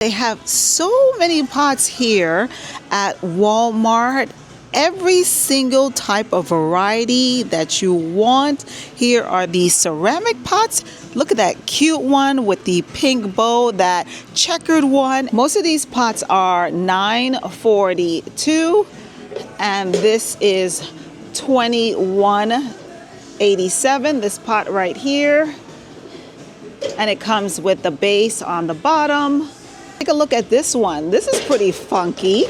They have so many pots here at Walmart. Every single type of variety that you want. Here are these ceramic pots. Look at that cute one with the pink bow, that checkered one. Most of these pots are $9.42, and this is $21.87. This pot right here, and it comes with the base on the bottom. Take a look at this one. This is pretty funky.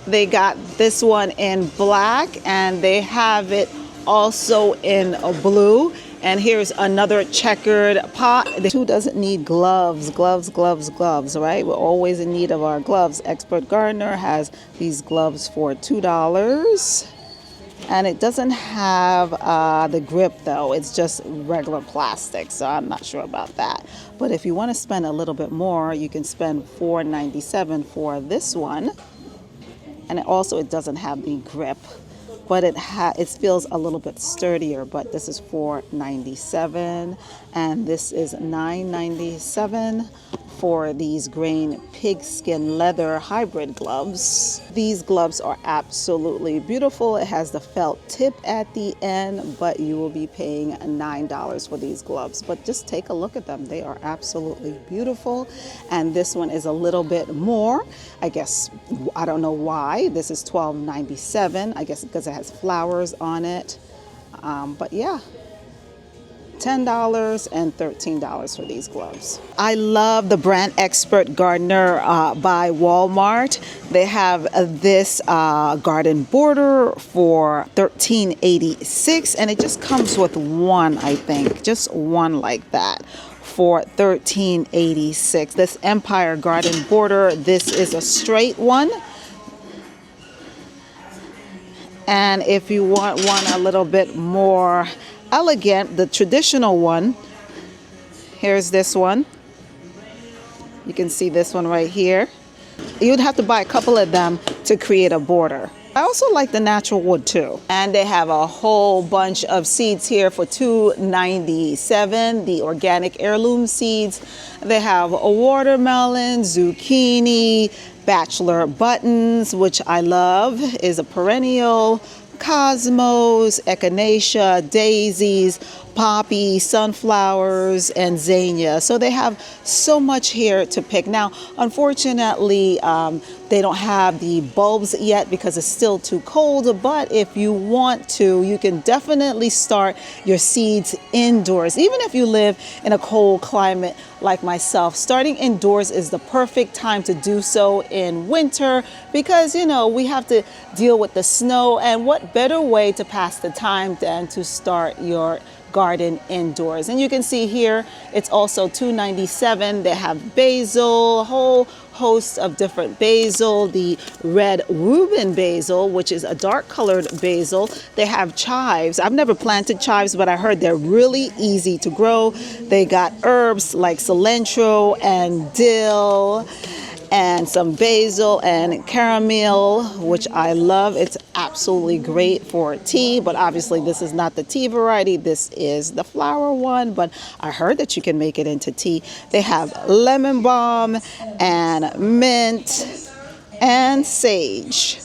They got this one in black, and they have it also in a blue. And here's another checkered pot. Who doesn't need gloves, right? We're always in need of our gloves. Expert Gardener has these gloves for $2. And it doesn't have the grip though. It's just regular plastic, so I'm not sure about that. But if you want to spend a little bit more, you can spend $4.97 for this one. And it doesn't have the grip, but it feels a little bit sturdier. But this is $4.97, and this is $9.97 for these grain pigskin leather hybrid gloves. These gloves are absolutely beautiful. It has the felt tip at the end, but you will be paying $9 for these gloves. But just take a look at them. They are absolutely beautiful. And this one is a little bit more. I guess, I don't know why. This is $12.97. I guess because it has flowers on it. But yeah. $10 and $13 for these gloves. I love the brand Expert Gardener by Walmart. They have this garden border for $13.86, and it just comes with one, I think, just one like that for $13.86. This Empire garden border, this is a straight one. And if you want one a little bit more elegant, the traditional one, here's this one. You can see this one right here. You'd have to buy a couple of them to create a border. I also like the natural wood too. And they have a whole bunch of seeds here for $2.97, the organic heirloom seeds. They have a watermelon, zucchini, bachelor buttons, which I love, is a perennial, cosmos, echinacea, daisies, poppy, sunflowers, and zinnia. So they have so much here to pick. Now, unfortunately, they don't have the bulbs yet because it's still too cold, but if you want to, you can definitely start your seeds indoors. Even if you live in a cold climate like myself, starting indoors is the perfect time to do so in winter because, you know, we have to deal with the snow, and what better way to pass the time than to start your garden indoors. And you can see here it's also $2.97. They have basil, a whole host of different basil, the red Reuben basil, which is a dark colored basil. They have chives. I've never planted chives, but I heard they're really easy to grow. They got herbs like cilantro and dill, and some basil and caramel, which I love. It's absolutely great for tea, but obviously this is not the tea variety. This is the flower one, but I heard that you can make it into tea. They have lemon balm and mint and sage.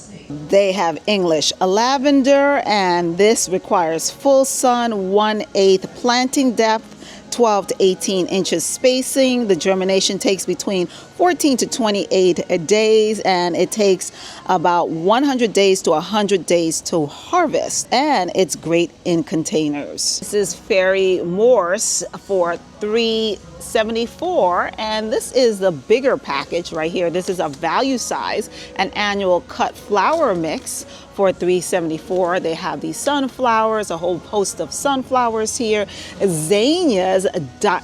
They have English lavender, and this requires full sun, 1/8 planting depth, 12 to 18 inches spacing. The germination takes between 14 to 28 days, and it takes about 100 days to 100 days to harvest, and it's great in containers. This is Fairy Morse for $3.74, and this is the bigger package right here. This is a value size, an annual cut flower mix for $3.74. They have these sunflowers, a whole host of sunflowers here. Zinnias,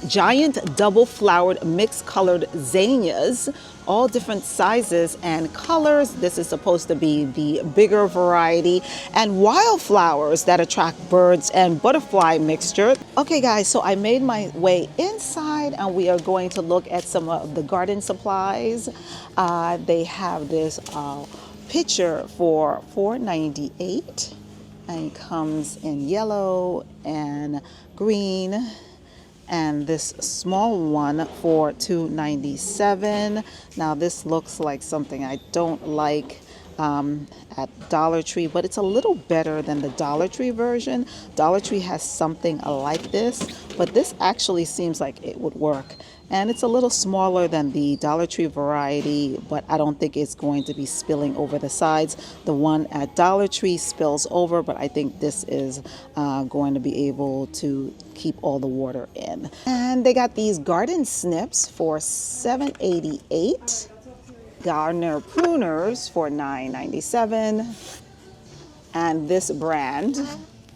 giant double flowered mixed colored zinnias, all different sizes and colors. This is supposed to be the bigger variety. And wildflowers that attract birds and butterfly mixture. Okay guys, so I made my way inside and we are going to look at some of the garden supplies. They have this pitcher for $4.98, and it comes in yellow and green and this small one for $2.97. Now this looks like something I don't like at Dollar Tree, but it's a little better than the Dollar Tree version. Dollar Tree has something like this, but this actually seems like it would work. And it's a little smaller than the Dollar Tree variety, but I don't think it's going to be spilling over the sides. The one at Dollar Tree spills over, but I think this is going to be able to keep all the water in. And they got these garden snips for $7.88. Gardener pruners for $9.97. And this brand,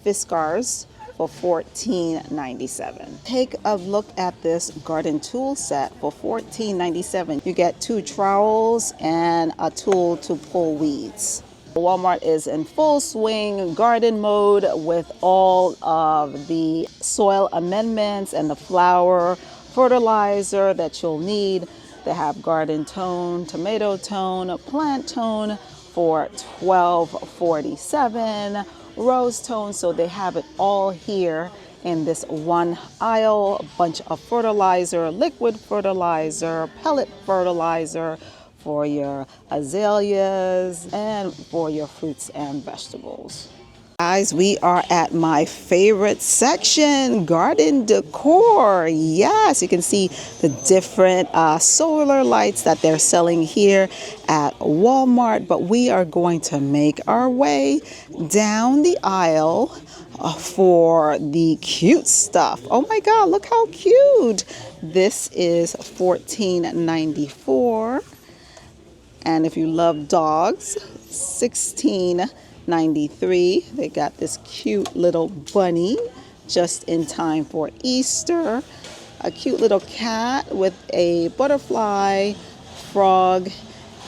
Fiskars, for $14.97. Take a look at this garden tool set for $14.97. You get 2 trowels and a tool to pull weeds. Walmart is in full swing garden mode with all of the soil amendments and the flower fertilizer that you'll need. They have garden tone, tomato tone, plant tone for $12.47, rose tone. So they have it all here in this one aisle. A bunch of fertilizer, liquid fertilizer, pellet fertilizer for your azaleas and for your fruits and vegetables. Guys, we are at my favorite section, garden decor. Yes, you can see the different solar lights that they're selling here at Walmart, but we are going to make our way down the aisle for the cute stuff. Oh my God, look how cute. This is $14.94. And if you love dogs, $16.93. They got this cute little bunny just in time for Easter. A cute little cat with a butterfly, frog,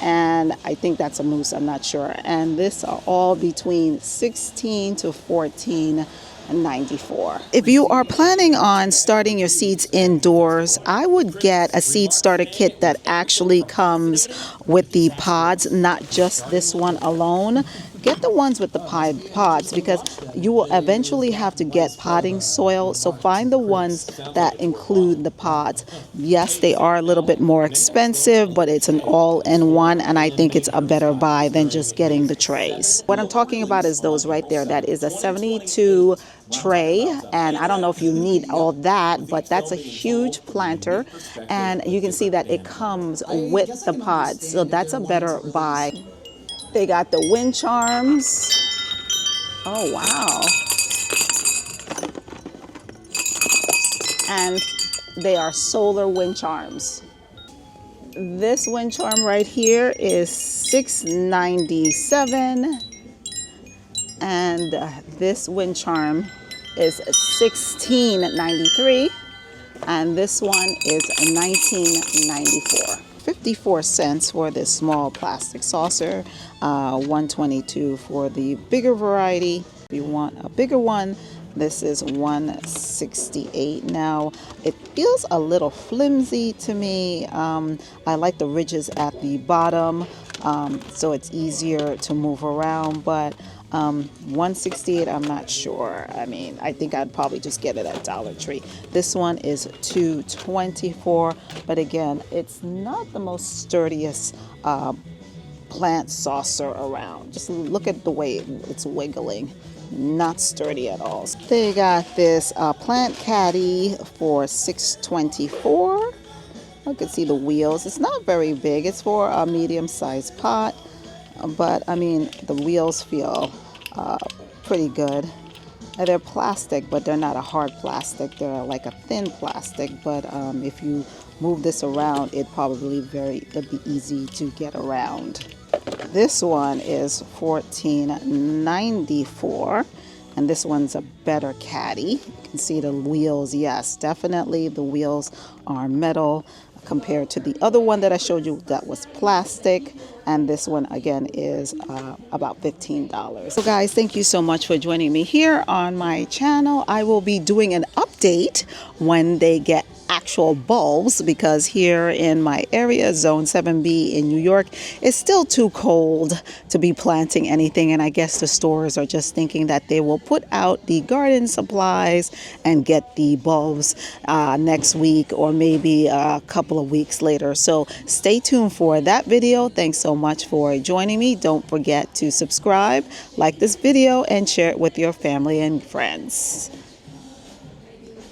and I think that's a moose, I'm not sure. And this are all between $16 to $14.94. If you are planning on starting your seeds indoors, I would get a seed starter kit that actually comes with the pods, not just this one alone. Get the ones with the pods because you will eventually have to get potting soil. So find the ones that include the pods. Yes, they are a little bit more expensive, but it's an all-in-one, and I think it's a better buy than just getting the trays. What I'm talking about is those right there. That is a 72 tray, and I don't know if you need all that, but that's a huge planter, and you can see that it comes with the pods. So that's a better buy. They got the wind charms. Oh, wow. And they are solar wind charms. This wind charm right here is $6.97. And this wind charm is $16.93. And this one is $19.94. 54 cents for this small plastic saucer, $1.22 for the bigger variety. If you want a bigger one, this is $1.68. Now, it feels a little flimsy to me. I like the ridges at the bottom, so it's easier to move around, but $1.68, I'm not sure. I mean, I think I'd probably just get it at Dollar Tree. This one is $2.24, but again, it's not the most sturdiest plant saucer around. Just look at the way it's wiggling. Not sturdy at all. They got this plant caddy for $6.24. I can see the wheels. It's not very big. It's for a medium-sized pot. But I mean, the wheels feel pretty good. They're plastic, but they're not a hard plastic. They're like a thin plastic. But if you move this around, it'd be easy to get around. This one is $14.94, and this one's a better caddy. You can see the wheels. Yes, definitely the wheels are metal compared to the other one that I showed you that was plastic, and this one again is about $15. So guys, thank you so much for joining me here on my channel. I will be doing an update update when they get actual bulbs, because here in my area, zone 7B in New York, it's still too cold to be planting anything, and I guess the stores are just thinking that they will put out the garden supplies and get the bulbs next week or maybe a couple of weeks later. So stay tuned for that video. Thanks so much for joining me. Don't forget to subscribe, like this video, and share it with your family and friends.